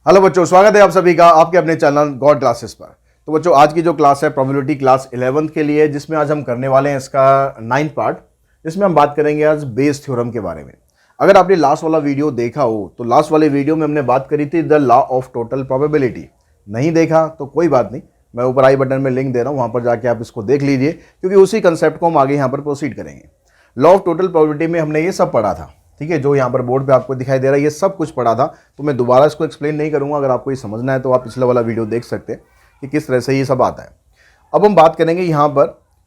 Hello बच्चों, स्वागत है आप सभी का आपके अपने चैनल गॉड क्लासेस पर। तो बच्चों, आज की जो क्लास है प्रोबेबिलिटी क्लास 11th के लिए, जिसमें आज हम करने वाले हैं इसका 9th पार्ट, जिसमें हम बात करेंगे आज बेस थ्योरम के बारे में। अगर आपने लास्ट वाला वीडियो देखा हो तो लास्ट वाले वीडियो में हमने बात करी थी the law of total probability. नहीं देखा तो कोई बात नहीं, मैं ऊपर आई बटन में लिंक दे रहा हूँ, वहाँ पर जाके आप इसको देख लीजिए, क्योंकि उसी कंसेप्ट को हम आगे यहाँ पर प्रोसीड करेंगे। लॉ ऑफ टोटल प्रोबेबिलिटी में हमने ये सब पढ़ा था, ठीक है, जो यहाँ पर बोर्ड पे आपको दिखाई दे रहा है, ये सब कुछ पढ़ा था। तो मैं दोबारा इसको एक्सप्लेन नहीं करूँगा। अगर आपको ये समझना है तो आप पिछला वाला वीडियो देख सकते हैं कि किस तरह से ये सब आता है। अब हम बात करेंगे यहाँ पर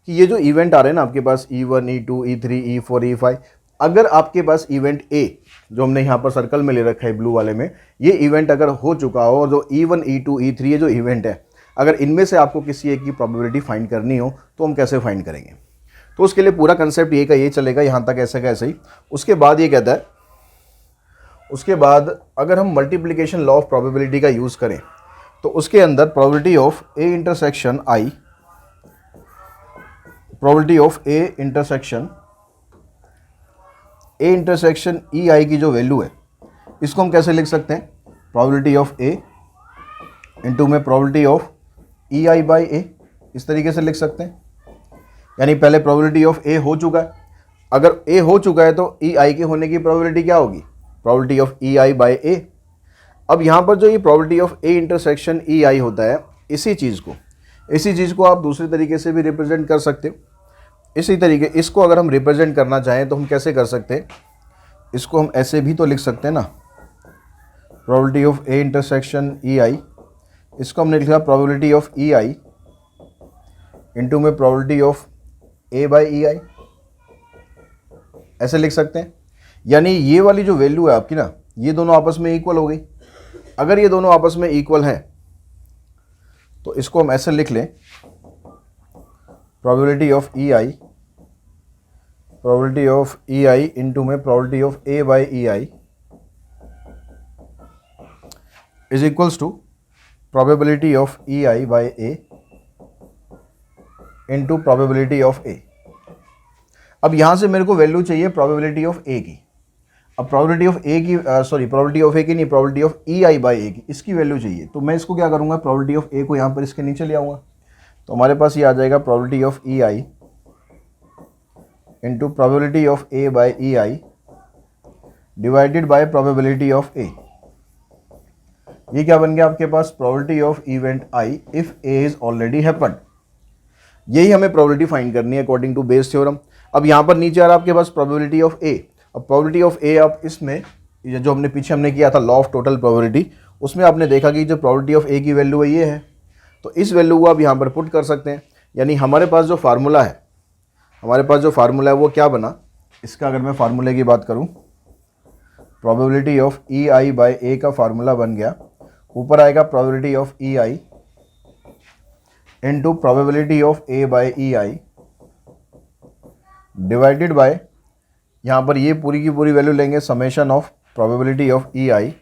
कि ये जो इवेंट आ रहे हैं ना आपके पास E1, E2, E3, E4, E5, अगर आपके पास इवेंट ए जो हमने यहाँ पर सर्कल में ले रखा है ब्लू वाले में, ये इवेंट अगर हो चुका हो और जो E1, E2, E3 ये जो इवेंट है, अगर इनमें से आपको किसी एक की प्रोबेबिलिटी फाइंड करनी हो तो हम कैसे फाइंड करेंगे। तो उसके लिए पूरा कंसेप्ट ये का ये चलेगा, यहाँ तक ऐसे का ऐसे ही। उसके बाद ये कहता है, उसके बाद अगर हम मल्टीप्लिकेशन लॉ ऑफ प्रोबेबिलिटी का यूज़ करें तो उसके अंदर probability of A intersection I, probability of A intersection E I की जो वैल्यू है, इसको हम कैसे लिख सकते हैं, प्रोबेबिलिटी ऑफ ए इंटू में probability of E I by A, इस तरीके से लिख सकते हैं। यानी पहले प्रोबेबिलिटी ऑफ ए हो चुका है, अगर ए हो चुका है तो ई आई के होने की प्रोबेबिलिटी क्या होगी, probability of E I by A. अब यहाँ पर जो ये probability of A intersection E I होता है, इसी चीज़ को आप दूसरे तरीके से भी रिप्रेजेंट कर सकते हो। इसी तरीके इसको अगर हम रिप्रेजेंट करना चाहें तो हम कैसे कर सकते हैं, इसको हम ऐसे भी तो लिख सकते हैं ना, probability of A intersection E I, इसको हमने लिखा probability of E I into में probability of A by E I, ऐसे लिख सकते हैं। यानी ये वाली जो वैल्यू है आपकी ना, ये दोनों आपस में इक्वल हो गई। अगर ये दोनों आपस में इक्वल हैं तो इसको हम ऐसे लिख लें, probability of E I into में probability of A by E I is equals to probability of E I by A into probability of A. अब यहां से मेरे को वैल्यू चाहिए प्रोबेबिलिटी ऑफ ए की। अब प्रोबेबिलिटी ऑफ ए की प्रोबेबिलिटी ऑफ ए की नहीं, probability of E I by A की, इसकी वैल्यू चाहिए। तो मैं इसको क्या करूंगा, प्रोबेबिलिटी ऑफ ए को यहाँ पर इसके नीचे ले आऊँगा, तो हमारे पास ये आ जाएगा probability of E I into probability of A by E I divided by probability of A. ये क्या बन गया आपके पास, probability of event I if A is already happened. यही हमें प्रोबेबिलिटी फाइंड करनी है अकॉर्डिंग टू बेस थ्योरम। अब यहाँ पर नीचे आ रहा है आपके पास प्रोबेबिलिटी ऑफ ए। अब प्रोबेबिलिटी ऑफ ए, आप इसमें जो हमने पीछे हमने किया था लॉ ऑफ टोटल प्रोबेबिलिटी, उसमें आपने देखा कि जो प्रोबेबिलिटी ऑफ ए की वैल्यू है ये है, तो इस वैल्यू को आप यहाँ पर पुट कर सकते हैं। यानी हमारे पास जो फार्मूला है वो क्या बना, इसका अगर मैं फार्मूले की बात करूँ, probability of E I by A का फार्मूला बन गया, ऊपर आएगा probability of E I into probability of A by E I divided by, यहाँ पर ये पूरी की पूरी वैल्यू लेंगे summation of probability of E I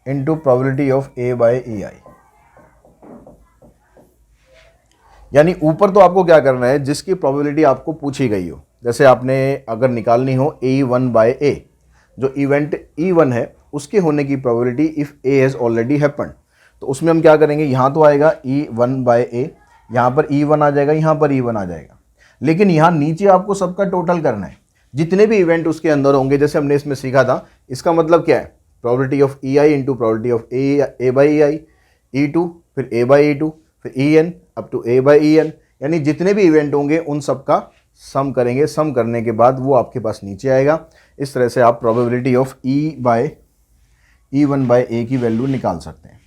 into probability of A by E I. यानी ऊपर तो आपको क्या करना है, जिसकी प्रोबेबिलिटी आपको पूछी गई हो, जैसे आपने अगर निकालनी हो E1 बाय ए, जो इवेंट E1 है उसके होने की probability if A has already happened, तो उसमें हम क्या करेंगे, यहाँ तो आएगा E1 बाय ए, यहाँ पर E1 आ जाएगा, यहाँ पर E1 आ जाएगा, लेकिन यहाँ नीचे आपको सबका टोटल करना है, जितने भी इवेंट उसके अंदर होंगे। जैसे हमने इसमें सीखा था, इसका मतलब क्या है, probability of E I into probability of A by E I, E2 फिर ए बाई E2 फिर EN up to A by EN, यानी जितने भी इवेंट होंगे उन सबका सम करेंगे। सम करने के बाद वो आपके पास नीचे आएगा। इस तरह से आप probability of E1 by A की वैल्यू निकाल सकते हैं।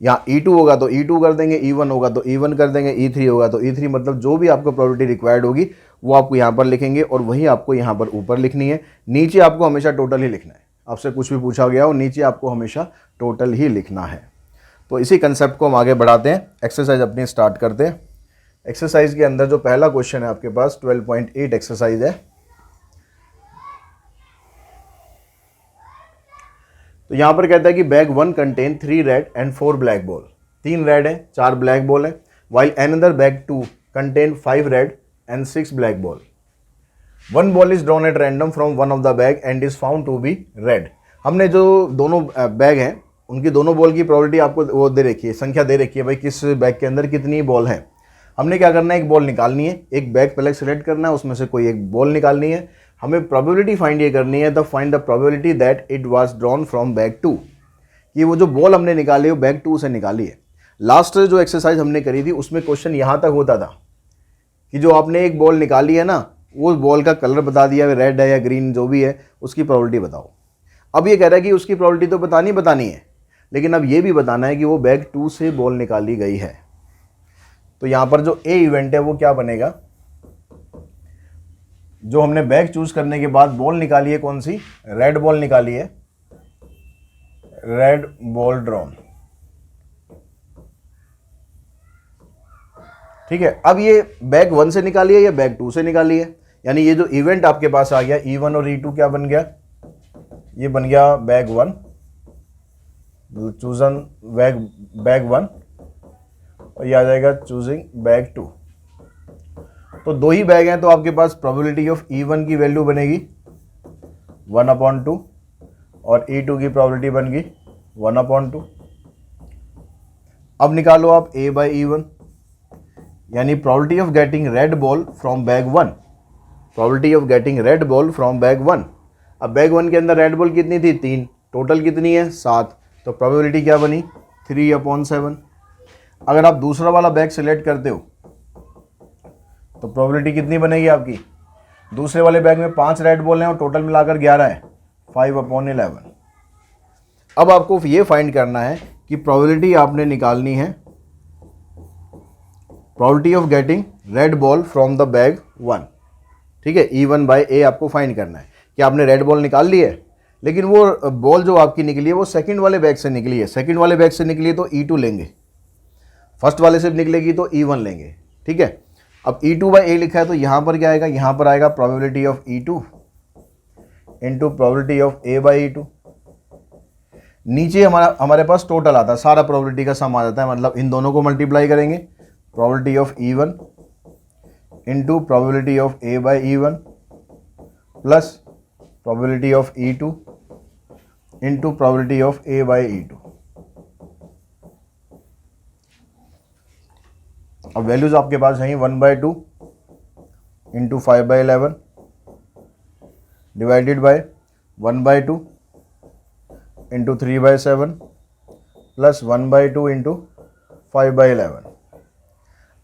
यहाँ E2 होगा तो E2 कर देंगे, E1 होगा तो E1 कर देंगे, E3 होगा तो E3, मतलब जो भी आपको प्रोबेबिलिटी रिक्वायर्ड होगी वो आपको यहाँ पर लिखेंगे और वही आपको यहाँ पर ऊपर लिखनी है। नीचे आपको हमेशा टोटल ही लिखना है, आपसे कुछ भी पूछा गया हो नीचे आपको हमेशा टोटल ही लिखना है। तो इसी कंसेप्ट को हम आगे बढ़ाते हैं, एक्सरसाइज अपनी स्टार्ट करते हैं। एक्सरसाइज के अंदर जो पहला क्वेश्चन है आपके पास 12.8 एक्सरसाइज है। तो यहां पर कहता है कि bag 1 contain 3 red and 4 black ball, 3 red है 4 ब्लैक बॉल है, while another bag 2 contain 5 red and 6 black ball. 1 ball is drawn at random from one of the bag and is found to be red. हमने जो दोनों bag हैं उनकी दोनों ball की probability आपको वो दे रखी है, संख्या दे रखी है भाई किस बैग के अंदर कितनी बॉल है। हमने क्या करना है, एक बॉल निकालनी है, एक बैग पहले सेलेक्ट करना है, उसमें से कोई एक बॉल निकालनी है। हमें प्रोबेबिलिटी फाइंड ये करनी है, the find the probability that it was drawn from bag 2, कि वो जो बॉल हमने निकाली है वो बैग 2 से निकाली है। लास्ट जो एक्सरसाइज हमने करी थी उसमें क्वेश्चन यहाँ तक होता था कि जो आपने एक बॉल निकाली है ना, वो बॉल का कलर बता दिया, रेड है या ग्रीन जो भी है, उसकी प्रोबेबिलिटी बताओ। अब ये कह रहा है कि उसकी प्रोबेबिलिटी तो बतानी है, लेकिन अब ये भी बताना है कि वो बैग 2 से बॉल निकाली गई है। तो यहाँ पर जो ए इवेंट है वो क्या बनेगा, जो हमने बैग चूज करने के बाद बॉल निकाली है, कौन सी, रेड बॉल निकाली है, रेड बॉल ड्रॉन। ठीक है, अब ये बैग 1 से निकाली है या बैग 2 से निकाली है, यानी ये जो इवेंट आपके पास आ गया E1 और E2 क्या बन गया, ये बन गया बैग 1, चूजन बैग 1, और ये आ जाएगा चूजिंग बैग 2। तो दो ही बैग हैं, तो आपके पास प्रोबेबिलिटी ऑफ E1 की वैल्यू बनेगी 1/2 और E2 की प्रोबेबिलिटी बन गई 1/2। अब निकालो आप A/E1, यानी probability of getting red ball from bag 1, probability of getting red ball from bag 1। अब बैग 1 के अंदर रेड बॉल कितनी थी, 3, टोटल कितनी है 7, तो प्रोबेबिलिटी क्या बनी 3/7। अगर आप दूसरा वाला बैग सिलेक्ट करते हो तो प्रोबेबिलिटी कितनी बनेगी आपकी, दूसरे वाले बैग में 5 रेड बॉल हैं और टोटल मिलाकर 11 है, 5/11। अब आपको ये फाइंड करना है कि प्रोबेबिलिटी आपने निकालनी है, probability of getting red ball from the bag 1। ठीक है, E1/A आपको फाइंड करना है कि आपने रेड बॉल निकाल ली है, लेकिन वो बॉल जो आपकी निकली है वो सेकंड वाले बैग से निकली है, सेकंड वाले बैग से निकली है तो E2 लेंगे, फर्स्ट वाले से निकलेगी तो E1 लेंगे। ठीक है, अब E2/A लिखा है तो यहाँ पर क्या आएगा, यहाँ पर आएगा probability of E2 into probability of A/E2। नीचे हमारे पास टोटल आता है, सारा प्रोबेबिलिटी का सम आ जाता है, मतलब इन दोनों को मल्टीप्लाई करेंगे, probability of E1 into probability of A/E1 plus probability of E2 into probability of A/E2। अब वैल्यूज आपके पास हैं 1/2 into 5/11 divided by 1/2 into 3/7 plus 1/2 into 5/11।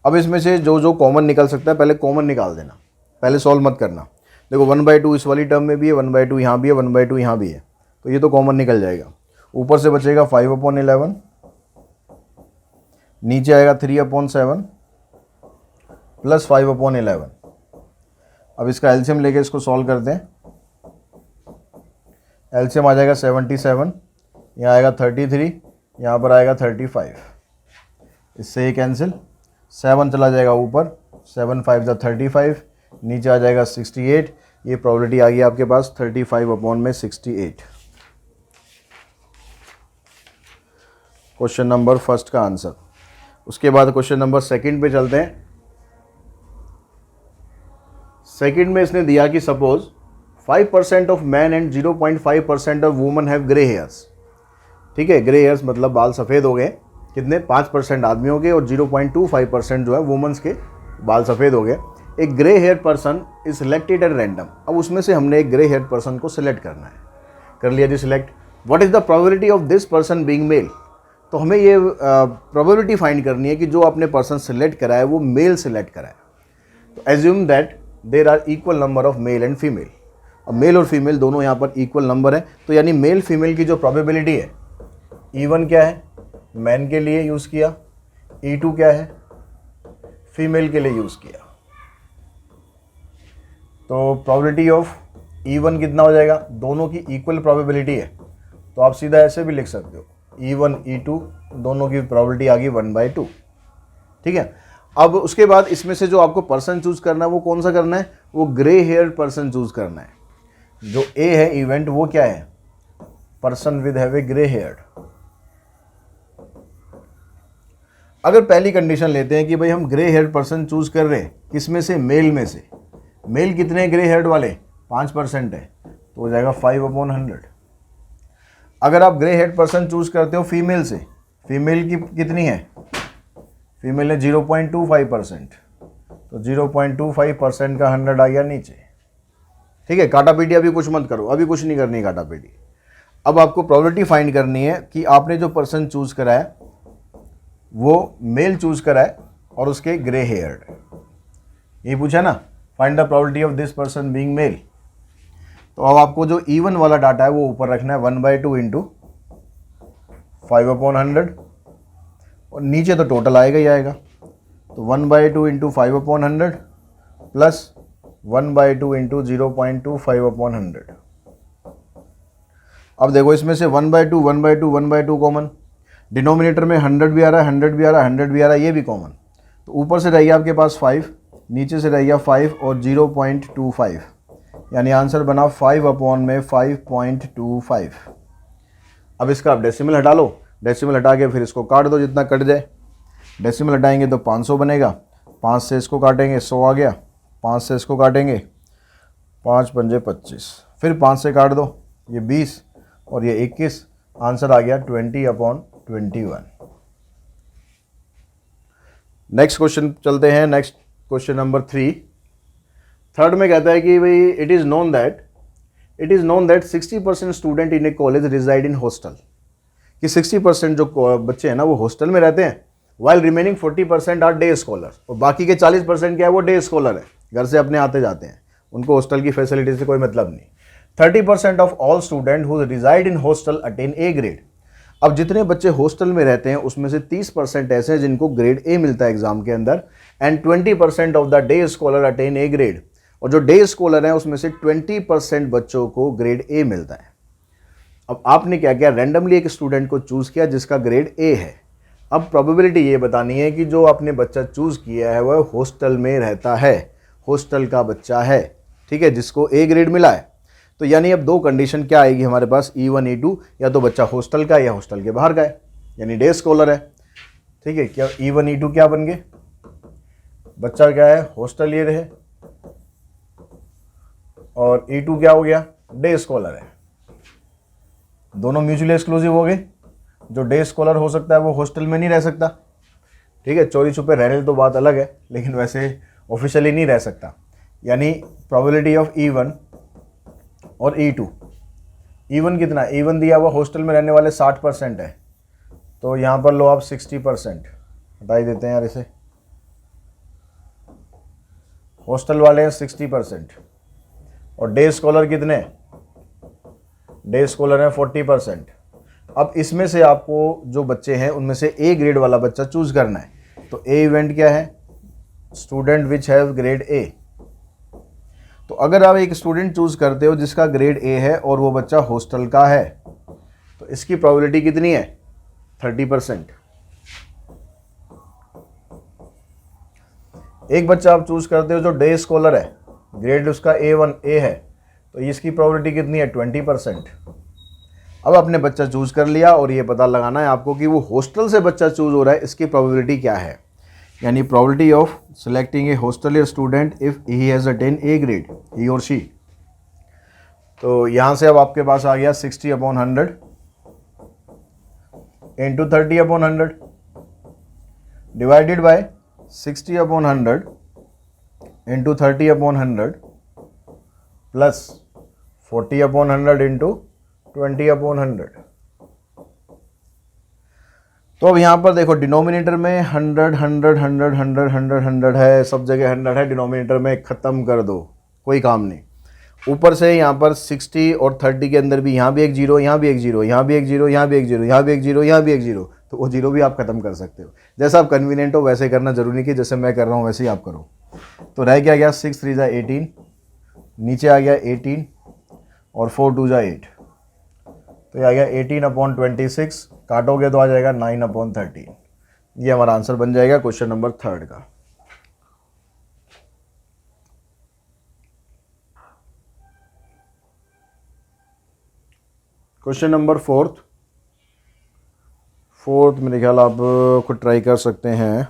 अब इसमें से जो जो कॉमन निकल सकता है पहले कॉमन निकाल देना, पहले सॉल्व मत करना। देखो 1/2 इस वाली टर्म में भी है, 1/2 यहाँ भी है, 1/2 यहाँ भी है, तो ये तो कॉमन निकल जाएगा। ऊपर से बचेगा 5/11, नीचे आएगा 3/7 प्लस 5/11। अब इसका एलसीएम लेके इसको सॉल्व करते हैं। एलसीएम आ जाएगा 77, यहाँ आएगा 33, यहाँ पर आएगा 35, इससे ये कैंसिल, 7 चला जाएगा ऊपर, 7 5 35, नीचे आ जाएगा 68। ये प्रोबेबिलिटी आ गई आपके पास 35/68। क्वेश्चन नंबर फर्स्ट का आंसर। उसके बाद क्वेश्चन नंबर सेकंड पे चलते हैं। सेकंड में इसने दिया कि suppose 5% of man and 0.5% of woman have grey hairs. ठीक है, ग्रे हेयर्स मतलब बाल सफ़ेद हो गए, कितने 5% आदमियों के और 0.25% जो है वुमेन्स के बाल सफ़ेद हो गए। एक grey hair person is selected at random. अब उसमें से हमने एक ग्रे हेयर पर्सन को सिलेक्ट करना है, कर लिया जी select. What is the probability of this person being male. तो हमें ये प्रोबेबिलिटी फाइंड करनी है कि जो आपने पर्सन सिलेक्ट करा है वो मेल सिलेक्ट करा है। तो assume that there are equal number of male and female. अब मेल और फीमेल दोनों यहाँ पर इक्वल नंबर है, तो यानी मेल फीमेल की जो प्रोबेबिलिटी है, E1 क्या है मैन के लिए यूज़ किया, E2 क्या है फीमेल के लिए यूज़ किया। तो प्रोबेबिलिटी ऑफ E1 कितना हो जाएगा, दोनों की इक्वल प्रोबेबिलिटी है, तो आप सीधा ऐसे भी लिख सकते हो E1 E2 दोनों की प्रोबेबिलिटी आ गई 1/2। ठीक है, अब उसके बाद इसमें से जो आपको पर्सन चूज करना है वो कौन सा करना है, वो ग्रे हेयर पर्सन चूज करना है। जो ए है इवेंट वो क्या है, person with have a grey hair. अगर पहली कंडीशन लेते हैं कि भाई हम ग्रे हेयर पर्सन चूज कर रहे हैं, किसमें से, मेल में से। मेल कितने ग्रे हेयर वाले 5% है, तो हो जाएगा 5/100। अगर आप ग्रे हेड पर्सन चूज करते हो फीमेल से, फीमेल की कितनी है, फीमेल है 0.25%, तो 0.25% का 100 आ गया नीचे। ठीक है, काटा पीटी अभी कुछ मत करो, अभी कुछ नहीं करनी काटा पीटी। अब आपको प्रोबेबिलिटी फाइंड करनी है कि आपने जो पर्सन चूज करा है वो मेल चूज करा है और उसके ग्रे हेयर्ड, ये पूछा ना, find the probability of this person being male. तो अब आपको जो इवन वाला डाटा है वो ऊपर रखना है 1/2 इंटू 5/100, और नीचे तो टोटल आएगा ही आएगा, तो 1/2 इंटू 5/100 प्लस 1/2 इंटू 0.25/100। अब देखो इसमें से 1/2 1/2 1/2 कॉमन, डिनोमिनेटर में 100 भी आ रहा है, 100 भी आ रहा है, 100 भी आ रहा है, ये भी कॉमन, तो ऊपर से रह गया आपके पास 5, नीचे से रह गया 5 और 0.25, यानी आंसर बना 5/5.25। अब इसका आप डेसिमल हटा लो, डेसिमल हटा के फिर इसको काट दो जितना कट जाए। डेसिमल हटाएंगे तो 500 बनेगा, 5 से इसको काटेंगे 100 आ गया, 5 से इसको काटेंगे 5 पंजे 25, फिर 5 से काट दो, ये 20 और ये 21, आंसर आ गया 20/21। नेक्स्ट क्वेश्चन चलते हैं, नेक्स्ट क्वेश्चन नंबर 3। थर्ड में कहता है कि भाई it is known that 60% student in a college reside in hostel, कि 60% जो बच्चे हैं ना वो हॉस्टल में रहते हैं, while remaining 40% are day scholar, और बाकी के 40% क्या है वो डे स्कॉलर है, घर से अपने आते जाते हैं, उनको हॉस्टल की फैसिलिटी से कोई मतलब नहीं। 30% of all student who reside in hostel attain A grade. अब जितने बच्चे हॉस्टल में रहते हैं उसमें से 30% ऐसे हैं जिनको ग्रेड ए मिलता है एग्जाम के अंदर, and 20% of the day scholar attain A grade, और जो डे स्कॉलर हैं उसमें से 20% बच्चों को ग्रेड ए मिलता है। अब आपने क्या किया, रैंडमली एक स्टूडेंट को चूज किया जिसका ग्रेड ए है। अब प्रोबेबिलिटी ये बतानी है कि जो आपने बच्चा चूज किया है वह हॉस्टल में रहता है, हॉस्टल का बच्चा है, ठीक है, जिसको ए ग्रेड मिला है। तो यानी अब दो कंडीशन क्या आएगी हमारे पास, E1 E2, या तो बच्चा हॉस्टल का या हॉस्टल के बाहर का है, यानी डे स्कॉलर है। ठीक है, क्या E1 E2 क्या बन गए, बच्चा क्या है हॉस्टल ये रहे, और E2 क्या हो गया, डे स्कॉलर है। दोनों म्यूचुअली एक्सक्लूसिव हो गए, जो डे स्कॉलर हो सकता है वो हॉस्टल में नहीं रह सकता। ठीक है, चोरी छुपे रहने तो बात अलग है, लेकिन वैसे ऑफिशियली नहीं रह सकता। यानी प्रोबेबिलिटी ऑफ E1 और E2, E1 कितना, E1 दिया हुआ हॉस्टल में रहने वाले 60% है, तो यहाँ पर लो आप 60%, हटा ही देते हैं यार इसे, हॉस्टल वाले हैं 60%, और डे स्कॉलर कितने, डे स्कॉलर हैं 40%। अब इसमें से आपको जो बच्चे हैं उनमें से ए ग्रेड वाला बच्चा चूज करना है, तो ए इवेंट क्या है, student which have grade A. तो अगर आप एक स्टूडेंट चूज करते हो जिसका ग्रेड ए है और वो बच्चा हॉस्टल का है, तो इसकी प्रोबेबिलिटी कितनी है, 30%। एक बच्चा आप चूज करते हो जो डे स्कॉलर है, ग्रेड उसका A1 ए है, तो इसकी प्रोबेबिलिटी कितनी है, 20%। अब आपने बच्चा चूज कर लिया और ये पता लगाना है आपको कि वो हॉस्टल से बच्चा चूज हो रहा है, इसकी प्रोबेबिलिटी क्या है, यानी probability of selecting a hosteller student if he has attain A grade, he और शी। तो यहाँ से अब आपके पास आ गया 60/100 into 30/100 divided by 60/100 into 30/100 plus 40/100 into 20/100। तो अब यहाँ पर देखो डिनोमिनेटर में 100 100 100 100 100 100 है, सब जगह 100 है, डिनोमिनेटर में ख़त्म कर दो, कोई काम नहीं। ऊपर से यहाँ पर 60 और 30 के अंदर भी यहाँ भी एक जीरो, यहाँ भी एक जीरो, यहाँ भी एक जीरो, यहाँ भी एक जीरो, यहाँ भी एक जीरो, यहाँ भी एक जीरो, तो वो जीरो भी आप ख़त्म कर सकते हो, जैसा आप कन्वीनियंट हो वैसे करना, जरूरी नहीं कि जैसे मैं कर रहा हूँ वैसे ही आप करो। तो रह क्या गया 6 3 जा 18, नीचे आ गया 18 और 4 2 जा 8, तो ये आ गया 18/26, काटोगे तो आ जाएगा 9/13। ये हमारा आंसर बन जाएगा क्वेश्चन नंबर 3 का। क्वेश्चन नंबर 4th मेरे ख्याल आप खुद ट्राई कर सकते हैं।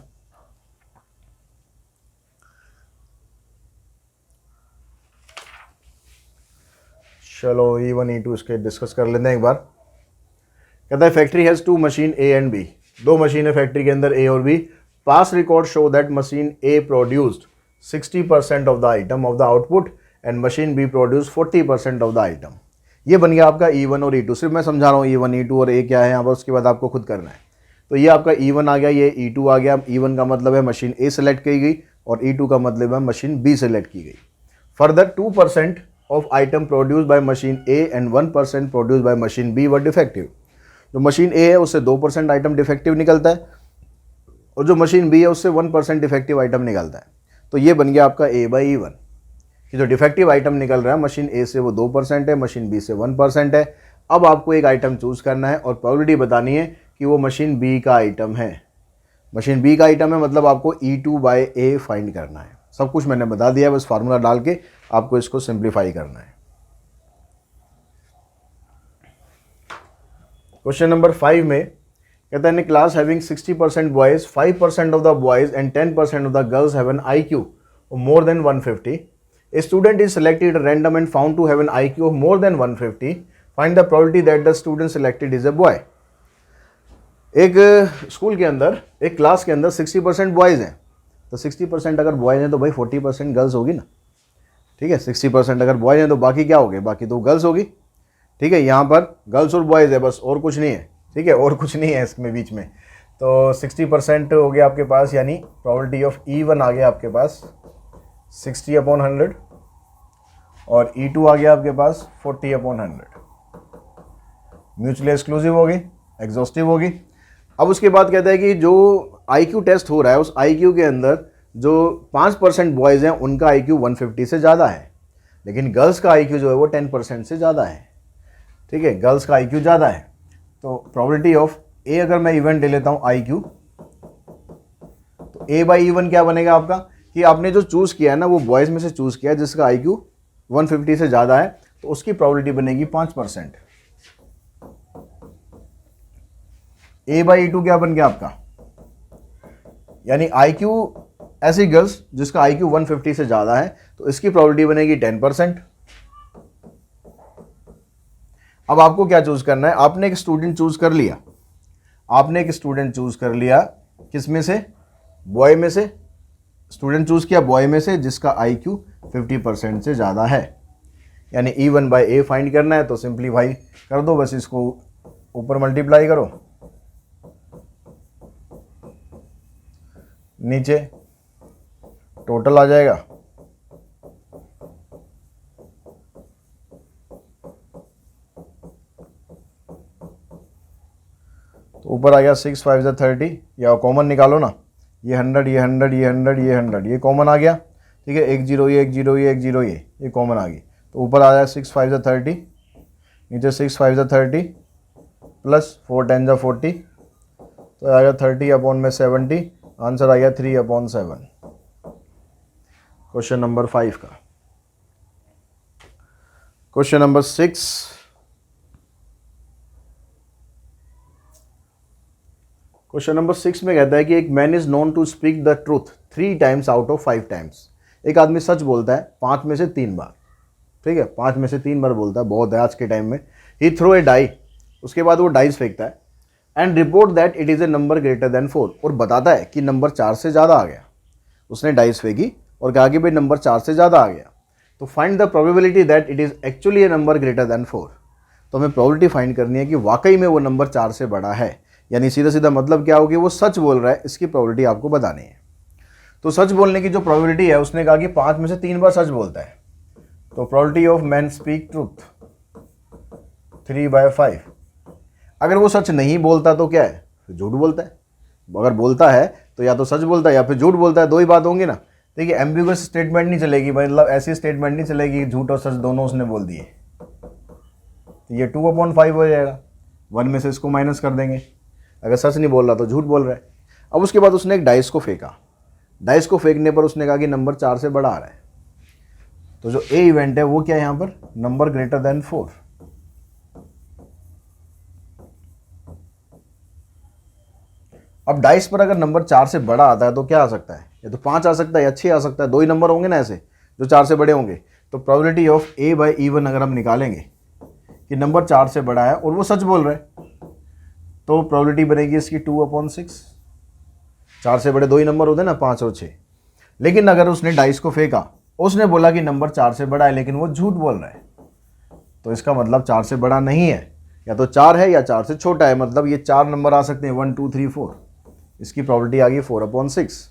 चलो E1 E2 इसके डिस्कस कर लेते हैं एक बार। कहता है factory has two machine A and B, दो मशीन है फैक्ट्री के अंदर ए और B. Past record show that machine A produced 60% of the item of the output and machine B produce 40% of the item. ये बन गया आपका E1 और E2। सिर्फ मैं समझा रहा हूँ E1 E2 और A क्या है यहाँ पर, उसके बाद आपको खुद करना है। तो ये आपका E1 आ गया, ये E2 आ गया। E1 का मतलब है मशीन A सेलेक्ट की गई और E2 का मतलब है मशीन B सेलेक्ट की गई। Further 2% of item produce by machine A and 1% produce by machine B were defective. जो मशीन A है उससे 2% आइटम डिफेक्टिव निकलता है और जो मशीन B है उससे 1% डिफेक्टिव आइटम निकलता है। तो ये बन गया आपका A/E1 कि जो डिफेक्टिव आइटम निकल रहा है मशीन A से वो 2% है, मशीन B से 1% है। अब आपको एक आइटम चूज़ करना है और प्रोबेबिलिटी बतानी है कि वो मशीन B का आइटम है। मशीन B का आइटम है मतलब आपको E2/A फाइंड करना है। सब कुछ मैंने बता दिया, बस फार्मूला डाल के आपको इसको सिंप्लीफाई करना है। क्वेश्चन नंबर 5 में कहता है class having 60% boys, 5% of the boys and 10% of the girls have an IQ of more than 150. A student is selected at random and found to have an IQ of more than 150. Find the probability that the student selected is a boy. एक school के अंदर, एक class के अंदर 60% boys हैं, तो 60% अगर boys हैं तो भाई 40% गर्ल्स होगी ना। ठीक है, 60% अगर बॉयज़ हैं तो बाकी क्या होगे, बाकी तो गर्ल्स होगी। ठीक है, यहाँ पर गर्ल्स और बॉयज़ है बस, और कुछ नहीं है। ठीक है, और कुछ नहीं है इसमें बीच में। तो 60% हो गया आपके पास, यानी प्रोबेबिलिटी ऑफ E1 आ गया आपके पास 60/100 और E2 आ गया आपके पास 40/100। म्यूचुअली एक्सक्लूसिव होगी, एग्जॉस्टिव होगी। अब उसके बाद कहता है कि जो IQ टेस्ट हो रहा है उस IQ के अंदर जो 5% बॉयज़ हैं उनका IQ 150 से ज़्यादा है, लेकिन गर्ल्स का IQ जो है वो 10% से ज़्यादा है। ठीक है, गर्ल्स का IQ ज़्यादा है। तो प्रोबेबिलिटी ऑफ A, अगर मैं इवेंट ले लेता हूँ IQ, तो A/E1 क्या बनेगा आपका कि आपने जो चूज़ किया है ना वो बॉयज़ में से चूज़ किया है जिसका IQ 150 से ज़्यादा है, तो उसकी प्रोबेबिलिटी बनेगी 5%। A/E2 क्या बन गया आपका, यानी IQ ऐसी गर्ल्स जिसका IQ 150 से ज़्यादा है तो इसकी प्रोबेबिलिटी बनेगी 10%। अब आपको क्या चूज़ करना है, आपने एक स्टूडेंट चूज़ कर लिया, आपने एक स्टूडेंट चूज़ कर लिया किस में से, बॉय में से। स्टूडेंट चूज़ किया बॉय में से जिसका IQ 50% से ज़्यादा है, यानी E1/A फाइंड करना है। तो सिंप्लीफाई कर दो, बस इसको ऊपर मल्टीप्लाई करो, नीचे टोटल आ जाएगा। तो ऊपर आ गया 6 5 30, या कॉमन निकालो ना, ये 100 ये 100 ये 100 ये 100, ये कॉमन आ गया। ठीक है, 1 0 ये 1 0 ये 1 0 ये कॉमन आ गई। तो ऊपर आ जाए 6 5 30, नीचे 6 5 30 प्लस 4 10 40, तो आ गया 30/70। आंसर आ गया 3/7। क्वेश्चन नंबर 5 का। क्वेश्चन नंबर 6, क्वेश्चन नंबर 6 में कहता है कि एक man is known to speak the truth 3 times out of 5 times. एक आदमी सच बोलता है 5 में से 3 बार। ठीक है, 5 में से 3 बार बोलता है, बहुत है आज के टाइम में। ही थ्रो ए डाई, उसके बाद वो डाइस फेंकता है, and report that it is a number greater than 4, और बताता है कि नंबर 4 से ज़्यादा आ गया। उसने डाइस फेंकी और कहा कि भाई नंबर 4 से ज़्यादा आ गया। तो find the probability that it is actually A number greater than 4। तो हमें प्रोबेबिलिटी फाइंड करनी है कि वाकई में वो नंबर 4 से बड़ा है, यानी सीधा सीधा मतलब क्या होगी, वो सच बोल रहा है, इसकी प्रोबेबिलिटी आपको बतानी है। तो सच बोलने की जो प्रोबेबिलिटी है, उसने कहा कि 5 में से 3 बार सच बोलता है, तो probability of man speak truth 3/5। अगर वो सच नहीं बोलता तो क्या है, फिर झूठ बोलता है। अगर बोलता है तो या तो सच बोलता है या फिर झूठ बोलता है, दो ही बात होंगी ना। ठीक है, एम्बिगुअस स्टेटमेंट नहीं चलेगी, मतलब ऐसी स्टेटमेंट नहीं चलेगी झूठ और सच दोनों उसने बोल दिए। तो ये 2/5 हो जाएगा, 1 में से इसको माइनस कर देंगे। अगर सच नहीं बोल रहा तो झूठ बोल रहा है। अब उसके बाद उसने एक डाइस को फेंका, डाइस को फेंकने पर उसने कहा कि नंबर 4 से बड़ा आ रहा है। तो जो ए इवेंट है वो क्या है यहाँ पर, नंबर ग्रेटर देन 4। अब डाइस पर अगर नंबर 4 से बड़ा आता है तो क्या आ सकता है, या तो 5 आ सकता है या 6 आ सकता है, दो ही नंबर होंगे ना ऐसे जो 4 से बड़े होंगे। तो प्रोबेबिलिटी ऑफ A/E1 अगर हम निकालेंगे कि नंबर 4 से बड़ा है और वो सच बोल रहा है, तो प्रोबेबिलिटी बनेगी इसकी 2/6। 4 से बड़े 2 ही नंबर होते हैं ना, 5 और 6। लेकिन अगर उसने डाइस को फेंका, उसने बोला कि नंबर 4 से बड़ा है, लेकिन वो झूठ बोल रहा है, तो इसका मतलब 4 से बड़ा नहीं है, या तो 4 है या 4 से छोटा है। मतलब ये 4 नंबर आ सकते हैं, 1 2 3 4। इसकी प्रोबेबिलिटी आ गई 4/6।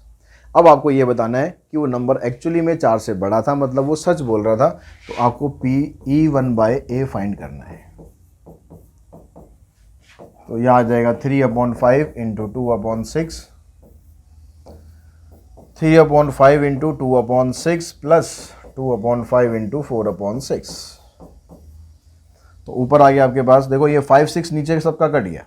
अब आपको ये बताना है कि वो नंबर एक्चुअली में 4 से बड़ा था, मतलब वो सच बोल रहा था। तो आपको PE1/A फाइंड करना है। तो यह आ जाएगा 3/5 इंटू 2/6, 3/5 इंटू 2/6 प्लस 2/5 इंटू 4/6। तो ऊपर आ गया आपके पास, देखो ये 5 6 नीचे सबका कट गया,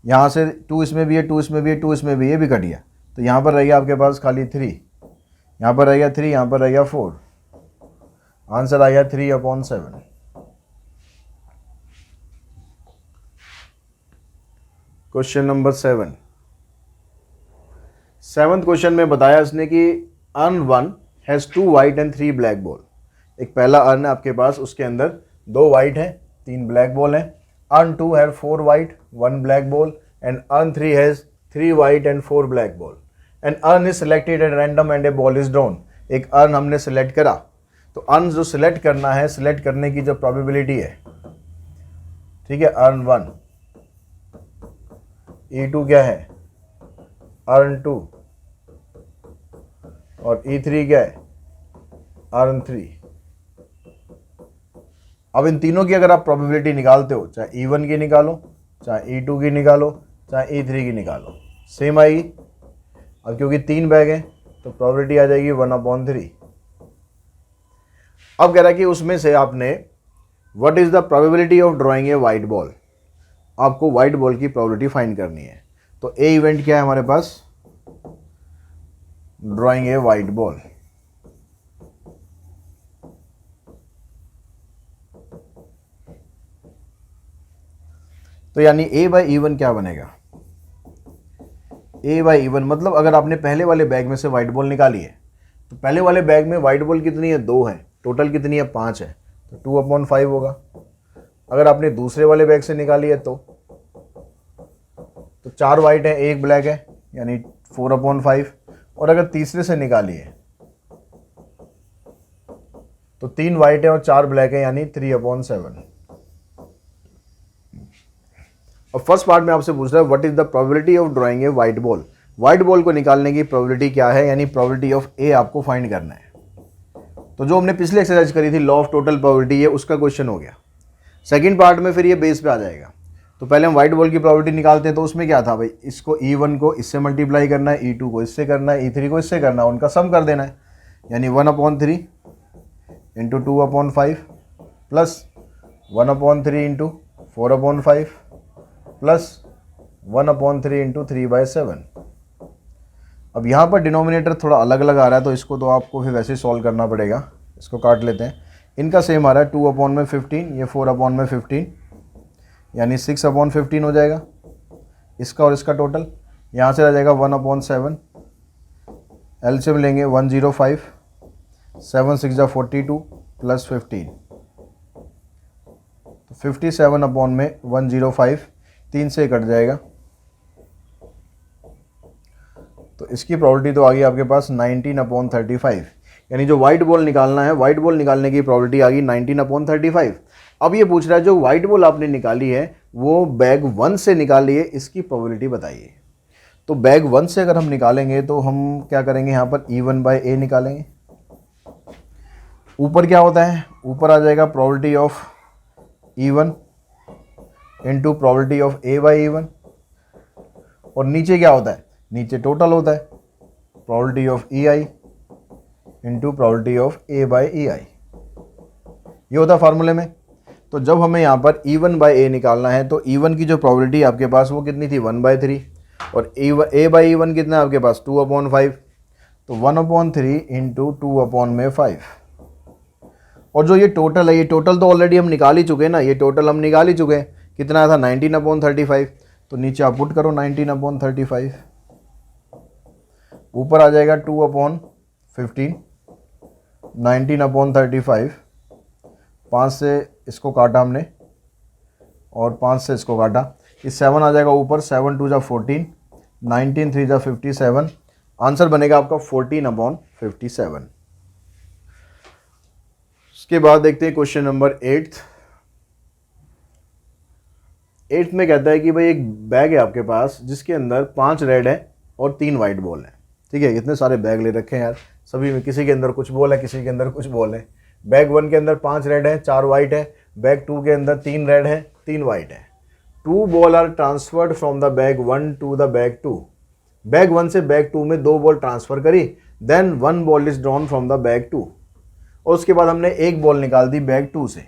यहाँ से 2 इसमें भी है, 2 इसमें भी है, 2 इसमें भी, ये भी कट गया। तो यहाँ पर रह गया आपके पास खाली 3, यहाँ पर रह गया 3, यहाँ पर रह गया 4। आंसर आ गया 3/7। Question number 7। 7th क्वेश्चन में बताया इसने कि earn 1 has 2 white and 3 black ball. एक पहला अर्न है आपके पास, उसके अंदर 2 वाइट है, 3 ब्लैक बॉल है। Earn 2 have 4 white 1 black ball and earn 3 has 3 white and 4 black ball and earn is selected at random and A ball is drawn. एक earn हमने सेलेक्ट करा, तो अर्न जो सिलेक्ट करना है, सिलेक्ट करने की जो प्रोबेबिलिटी है, ठीक है, अर्न 1, E2 क्या है, अर्न 2, और E3 क्या है, अर्न 3। अब इन तीनों की अगर आप प्रोबेबिलिटी निकालते हो, चाहे E1 की निकालो, चाहे E2 की निकालो, चाहे E3 की निकालो, सेम आएगी। अब क्योंकि 3 बैग हैं तो प्रोबेबिलिटी आ जाएगी 1/3। अब कह रहा है कि उसमें से आपने what is the probability of drawing A white ball, आपको वाइट बॉल की प्रोबेबिलिटी फाइंड करनी है। तो ए इवेंट क्या है हमारे पास, ड्राइंग ए वाइट बॉल। तो यानी A/E1 क्या बनेगा, A/E1 मतलब अगर आपने पहले वाले बैग में से वाइट बॉल निकाली है, तो पहले वाले बैग में वाइट बॉल कितनी है, 2 है, टोटल कितनी है, 5 है, तो 2/5 होगा। अगर आपने दूसरे वाले बैग से निकाली है तो 4 वाइट है, 1 ब्लैक है, यानी 4/5। और अगर तीसरे से निकाली है तो 3 वाइट है और 4 ब्लैक है, यानी 3/7। और फर्स्ट पार्ट में आपसे पूछ रहा है what is the probability of drawing A white ball. White ball को निकालने की प्रोबेबिलिटी क्या है, यानी प्रोबेबिलिटी ऑफ ए आपको फाइंड करना है। तो जो हमने पिछले एक्सरसाइज करी थी, लॉ ऑफ टोटल प्रोबेबिलिटी, है उसका क्वेश्चन हो गया। सेकंड पार्ट में फिर ये बेस पे आ जाएगा। तो पहले हम वाइट बॉल की प्रोबेबिलिटी निकालते हैं, तो उसमें क्या था भाई, इसको E1 को इससे मल्टीप्लाई करना है, E2 को इससे करना है, E3 को इससे करना है, उनका सम कर देना है, यानी 1/3 into 2/5 plus 1/3 into 4/5 plus 1/3 into 3/7। अब यहाँ पर डिनोमिनेटर थोड़ा अलग अलग आ रहा है, तो इसको तो आपको फिर वैसे सॉल्व करना पड़ेगा। इसको काट लेते हैं। इनका सेम आ रहा है 2/15, ये 4/15, यानी 6/15 हो जाएगा इसका और इसका टोटल। यहाँ से आ जाएगा 1/7, एलसीएम लेंगे 105, 7 6 42 प्लस 15, तो 57/105, 3 से कट जाएगा। तो इसकी प्रोबेबिलिटी तो आ गई आपके पास 19/35, यानी जो वाइट बॉल निकालना है, वाइट बॉल निकालने की प्रोबेबिलिटी आ गई 19/35। अब ये पूछ रहा है जो वाइट बॉल आपने निकाली है वो बैग 1 से निकाली है, इसकी प्रोबेबिलिटी बताइए। तो बैग 1 से अगर हम निकालेंगे तो हम क्या करेंगे, यहाँ पर E1/A निकालेंगे। ऊपर क्या होता है, ऊपर आ जाएगा probability of E1 into probability of A/E1, और नीचे क्या होता है, नीचे टोटल होता है, probability of EI into probability of A/EI, ये होता है फार्मूले में। तो जब हमें यहाँ पर E1/A निकालना है, तो E1 की जो प्रोबेबिलिटी आपके पास वो कितनी थी, 1/3, और A/E1 कितना है आपके पास, 2/5, तो 1/3 इंटू 2/5। और जो ये टोटल है, ये टोटल तो ऑलरेडी हम निकाल ही चुके हैं ना, ये टोटल हम निकाल ही चुके हैं, कितना था 19/35, तो नीचे आप पुट करो 19/35, ऊपर आ जाएगा 2/15, 19/35, 5 से इसको काटा हमने और 5 से इसको काटा, ये 7 आ जाएगा ऊपर, 7 2 जा 14, 19 3 जा 57, आंसर बनेगा आपका 14/57। उसके बाद देखते हैं क्वेश्चन नंबर 8 में कहता है कि भाई एक बैग है आपके पास जिसके अंदर 5 रेड है और 3 वाइट बॉल है। ठीक है, इतने सारे बैग ले रखे हैं यार, सभी में किसी के अंदर कुछ बॉल है, किसी के अंदर कुछ बॉल है। बैग 1 के अंदर 5 रेड है, 4 वाइट है। बैग 2 के अंदर 3 रेड है, 3 वाइट है। 2 ball are transferred from the bag 1 to the bag 2। Bag 1 से बैग 2 में 2 बॉल ट्रांसफर करी, then 1 ball is drawn from the bag 2। और उसके बाद हमने एक बॉल निकाल दी बैग 2 से।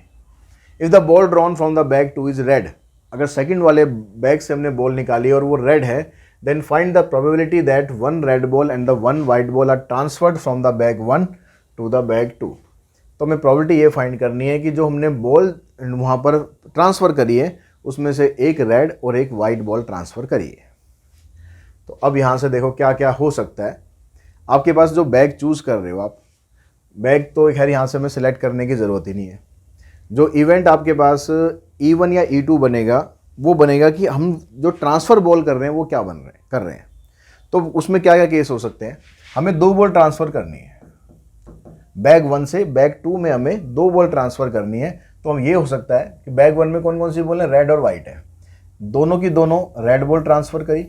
If the ball drawn from the bag 2 is red, अगर सेकंड वाले बैग से हमने बॉल निकाली और वो रेड है, then find the probability that 1 red ball and the 1 white ball are transferred from the bag 1 to the bag 2। तो हमें प्रोबेबिलिटी ये फाइंड करनी है कि जो हमने बॉल वहाँ पर ट्रांसफ़र करी है उसमें से एक रेड और एक वाइट बॉल ट्रांसफ़र करी है। तो अब यहाँ से देखो क्या क्या हो सकता है। आपके पास जो बैग चूज़ कर रहे हो आप, बैग तो खैर यहाँ से हमें सेलेक्ट करने की ज़रूरत ही नहीं है। जो इवेंट आपके पास E1 या E2 बनेगा वो बनेगा कि हम जो ट्रांसफ़र बॉल कर रहे हैं वो क्या कर रहे हैं। तो उसमें क्या क्या केस हो सकते हैं। हमें 2 बॉल ट्रांसफ़र करनी है, बैग 1 से बैग 2 में हमें 2 बॉल ट्रांसफ़र करनी है। तो हम ये हो सकता है कि बैग 1 में कौन कौन सी बॉल है, रेड और वाइट है, दोनों की दोनों रेड बॉल ट्रांसफ़र करी,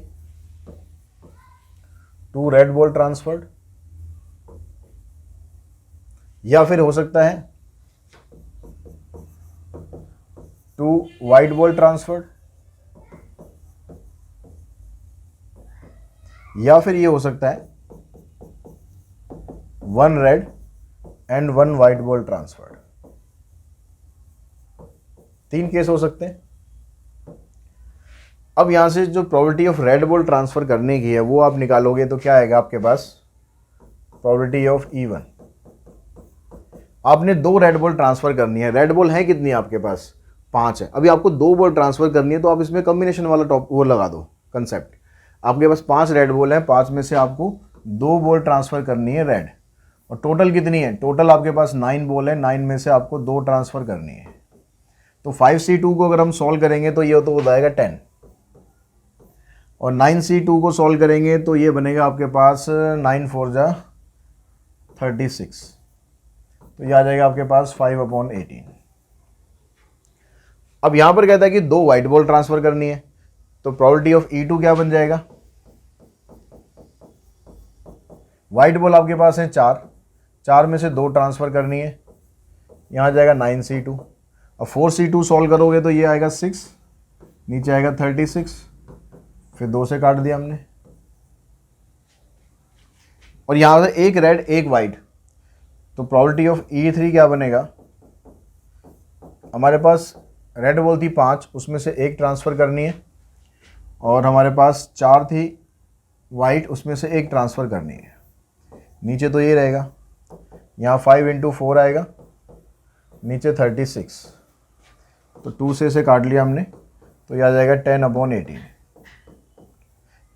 2 रेड बॉल ट्रांसफर्ड। या फिर हो सकता है 2 वाइट बॉल ट्रांसफर्ड, या फिर ये हो सकता है 1 red and 1 white ball transferred. 3 case हो सकते हैं। अब यहां से जो probability of red ball transfer करने की है वो आप निकालोगे तो क्या आएगा आपके पास, प्रोबेबिलिटी ऑफ E1। आपने 2 रेड बॉल ट्रांसफर करनी है। रेड बॉल है कितनी है आपके पास, 5 है। अभी आपको 2 बॉल ट्रांसफर करनी है तो आप इसमें कॉम्बिनेशन वाला टॉप वो लगा दो कंसेप्ट। आपके पास 5 रेड बॉल है, 5 में से आपको 2 बॉल ट्रांसफर करनी है रेड, और टोटल कितनी है, टोटल आपके पास 9 बॉल है, 9 में से आपको 2 ट्रांसफर करनी है। तो 5C2 को अगर हम सॉल्व करेंगे तो ये तो हो जाएगा 10, और 9C2 को सॉल्व करेंगे तो ये बनेगा आपके पास 9 4 जा 36, तो ये आ जाएगा आपके पास 5/18। अब यहां पर कहता है कि 2 वाइट बॉल ट्रांसफर करनी है, तो प्रोबेबिलिटी ऑफ E2 क्या बन जाएगा, वाइट बॉल आपके पास है 4, 4 में से 2 ट्रांसफर करनी है, यहां आ जाएगा 9C2। अब 4C2 सॉल्व करोगे तो ये आएगा 6, नीचे आएगा 36, फिर 2 से काट दिया हमने, और यहां से एक रेड एक वाइट, तो प्रोबेबिलिटी ऑफ E3 क्या बनेगा, हमारे पास रेड बॉल थी 5, उसमें से एक ट्रांसफ़र करनी है, और हमारे पास 4 थी वाइट, उसमें से एक ट्रांसफ़र करनी है। नीचे तो ये रहेगा, यहाँ 5 × 4 आएगा, नीचे 36, तो 2 से इसे काट लिया हमने, तो ये आ जाएगा 10/18।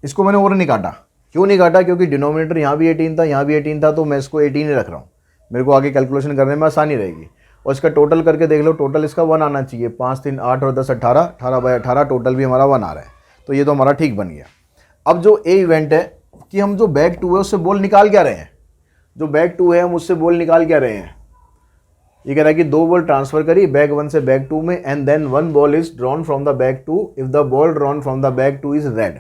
इसको मैंने और नहीं काटा, क्यों नहीं काटा, क्योंकि डिनोमिनेटर यहाँ भी 18 था, यहाँ भी 18 था, तो मैं इसको 18 ही रख रहा हूँ, मेरे को आगे कैलकुलेशन करने में आसानी रहेगी। और इसका टोटल करके देख लो, टोटल इसका 1 आना चाहिए, 5 3 8 और 10 18, 18/18 टोटल भी हमारा 1 आ रहा है, तो ये तो हमारा ठीक बन गया। अब जो ए इवेंट है कि हम जो बैग 2 है उससे बॉल निकाल क्या रहे हैं, जो बैग 2 है हम उससे बॉल निकाल क्या रहे हैं, ये कह रहा है कि 2 बॉल ट्रांसफर करी बैग 1 से बैग 2 में, and then 1 ball is drawn from the bag 2 if the ball drawn from the bag 2 is red.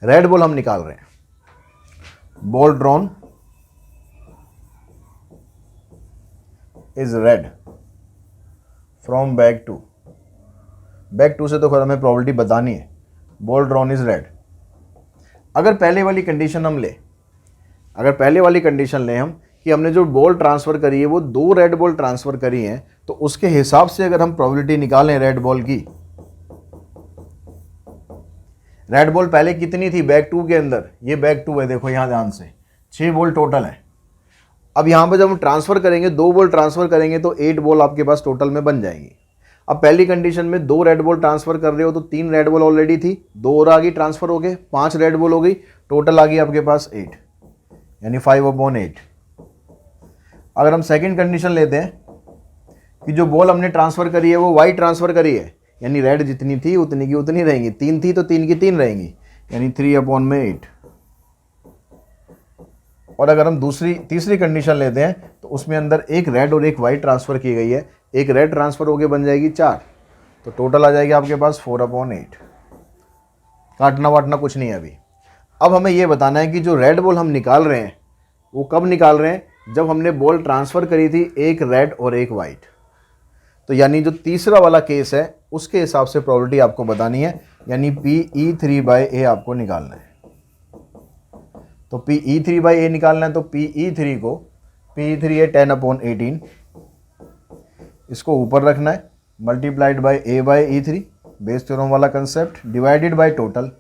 Red ball हम निकाल रहे हैं, ball drawn is red from bag 2। Bag 2 से तो खैर हमें प्रोबेबिलिटी बतानी है, बॉल ड्रॉन इज रेड। अगर पहले वाली कंडीशन हम ले, अगर पहले वाली कंडीशन लें हम कि हमने जो बॉल ट्रांसफ़र करी है वो 2 रेड बॉल ट्रांसफ़र करी हैं, तो उसके हिसाब से अगर हम प्रोबेबिलिटी निकालें रेड बॉल की, रेड बॉल पहले कितनी थी बैग 2 के अंदर, ये बैग 2 है, देखो यहाँ ध्यान से 6 बॉल टोटल है। अब यहाँ पर जब हम ट्रांसफ़र करेंगे 2 बॉल ट्रांसफ़र करेंगे तो 8 बॉल आपके पास टोटल में बन जाएंगी। अब पहली कंडीशन में 2 रेड बॉल ट्रांसफ़र कर रहे हो तो 3 रेड बॉल ऑलरेडी थी, 2 और आ गई ट्रांसफ़र हो गए, 5 रेड बॉल हो गई, टोटल आ गई आपके पास 8, यानी 5/8। अगर हम सेकंड कंडीशन लेते हैं कि जो बॉल हमने ट्रांसफ़र करी है वो वाइट ट्रांसफ़र करी है, यानी रेड जितनी थी उतनी की उतनी रहेंगी, 3 थी तो 3 की 3 रहेंगी, यानी 3/8। और अगर हम तीसरी कंडीशन लेते हैं तो उसमें अंदर एक रेड और एक वाइट ट्रांसफ़र की गई है, एक रेड ट्रांसफ़र होके बन जाएगी 4, तो टोटल आ जाएगी आपके पास 4/8। काटना वाटना कुछ नहीं है अभी। अब हमें ये बताना है कि जो रेड बॉल हम निकाल रहे हैं वो कब निकाल रहे हैं, जब हमने बॉल ट्रांसफ़र करी थी एक रेड और एक वाइट। तो यानी जो तीसरा वाला केस है उसके हिसाब से प्रोबेबिलिटी आपको बतानी है, यानी PE3/A आपको निकालना है। तो PE3/A निकालना है तो PE3 को, PE3 है 10/18, इसको ऊपर रखना है, multiplied by A/E3, Bayes theorem वाला concept, divided by total.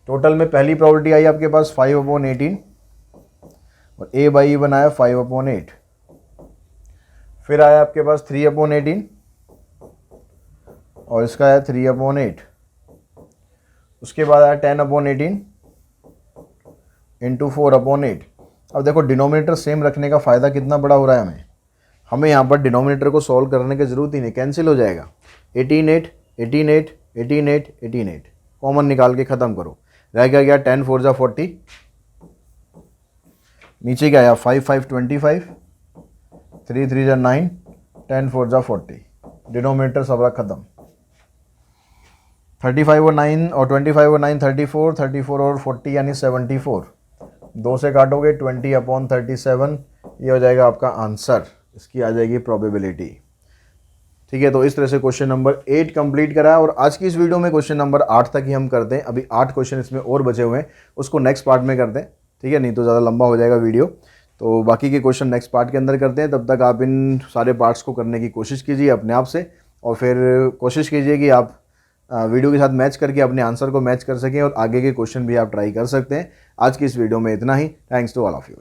Total में पहली प्रोबेबिलिटी आई आपके पास 5/18 और A/E बनाया 5/8। फिर आया आपके पास 3/18 और इसका आया 3/8। उसके बाद आया 10/18 इंटू 4/8। अब देखो डिनोमिनेटर सेम रखने का फ़ायदा कितना बड़ा हो रहा है हमें यहाँ पर डिनोमिनेटर को सॉल्व करने की ज़रूरत ही नहीं, कैंसिल हो जाएगा। 18/8 18/8 18/8 18/8 कॉमन निकाल के ख़त्म करो, रह गया 10×4 = 40, नीचे क्या आया 5×5 = 25, 3×3 = 9, 10×4 = 40, डिनोमिनेटर सब रहा ख़त्म। 35 और 9 और 25 और 9 34, 34 और 40 यानी 74, 2 से काटोगे 20/37, ये हो जाएगा आपका आंसर, इसकी आ जाएगी प्रोबेबिलिटी। ठीक है, तो इस तरह से क्वेश्चन नंबर 8 कंप्लीट करा है और आज की इस वीडियो में क्वेश्चन नंबर 8 तक ही हम करते हैं। अभी 8 क्वेश्चन इसमें और बचे हुए हैं, उसको नेक्स्ट पार्ट में करते हैं, ठीक है, नहीं तो ज़्यादा लंबा हो जाएगा वीडियो। तो बाकी के क्वेश्चन नेक्स्ट पार्ट के अंदर करते हैं। तब तक आप इन सारे पार्ट्स को करने की कोशिश कीजिए अपने आप से, और फिर कोशिश कीजिए कि आप वीडियो के साथ मैच करके अपने आंसर को मैच कर सकें, और आगे के क्वेश्चन भी आप ट्राई कर सकते हैं। आज की इस वीडियो में इतना ही। Thanks to all of you.